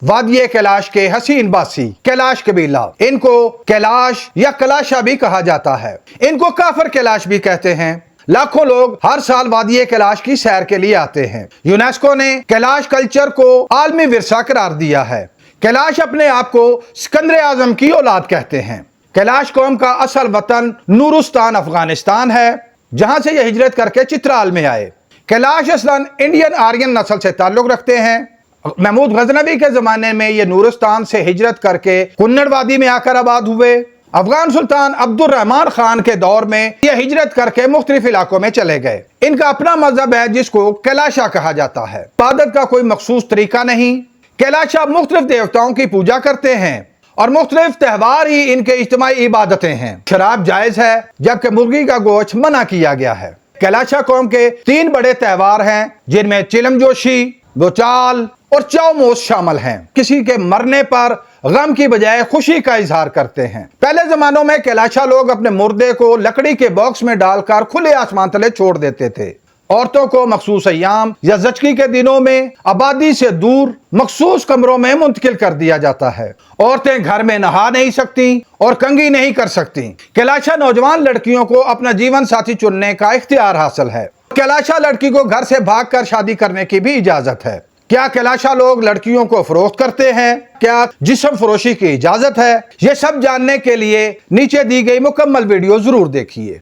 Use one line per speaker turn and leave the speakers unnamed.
وادی کیلاش کے حسین باسی کیلاش قبیلہ، ان کو کیلاش یا کلاشا بھی کہا جاتا ہے۔ ان کو کافر کیلاش بھی کہتے ہیں۔ لاکھوں لوگ ہر سال وادی کیلاش کی سیر کے لیے آتے ہیں۔ یونیسکو نے کیلاش کلچر کو عالمی ورثہ قرار دیا ہے۔ کیلاش اپنے آپ کو سکندر اعظم کی اولاد کہتے ہیں۔ کیلاش قوم کا اصل وطن نورستان افغانستان ہے، جہاں سے یہ ہجرت کر کے چترال میں آئے۔ کیلاش اصلاً انڈین آرین نسل سے تعلق رکھتے ہیں۔ محمود غزنوی کے زمانے میں یہ نورستان سے ہجرت کر کے کنڑ وادی میں آ کر آباد ہوئے۔ افغان سلطان عبد الرحمن خان کے دور میں یہ ہجرت کر کے مختلف علاقوں میں چلے گئے۔ ان کا اپنا مذہب ہے جس کو کیلاشا کہا جاتا ہے۔ عبادت کا کوئی مخصوص طریقہ نہیں۔ کیلاشا مختلف دیوتاؤں کی پوجا کرتے ہیں اور مختلف تہوار ہی ان کے اجتماعی عبادتیں ہیں۔ شراب جائز ہے جبکہ مرغی کا گوشت منع کیا گیا ہے۔ کیلاشا قوم کے 3 بڑے تہوار ہیں جن میں چلم جوشی، بوچال اور چاؤموس شامل ہیں۔ کسی کے مرنے پر غم کی بجائے خوشی کا اظہار کرتے ہیں۔ پہلے زمانوں میں کیلاشا لوگ اپنے مردے کو لکڑی کے باکس میں ڈال کر کھلے آسمان تلے چھوڑ دیتے تھے۔ عورتوں کو مخصوص ایام یا زچگی کے دنوں میں آبادی سے دور مخصوص کمروں میں منتقل کر دیا جاتا ہے۔ عورتیں گھر میں نہا نہیں سکتی اور کنگھی نہیں کر سکتی۔ کیلاشا نوجوان لڑکیوں کو اپنا جیون ساتھی چننے کا اختیار حاصل ہے۔ کیلاشا لڑکی کو گھر سے بھاگ کر شادی کرنے کی بھی اجازت ہے۔ کیا کیلاشا لوگ لڑکیوں کو فروخت کرتے ہیں؟ کیا جسم فروشی کی اجازت ہے؟ یہ سب جاننے کے لیے نیچے دی گئی مکمل ویڈیو ضرور دیکھیے۔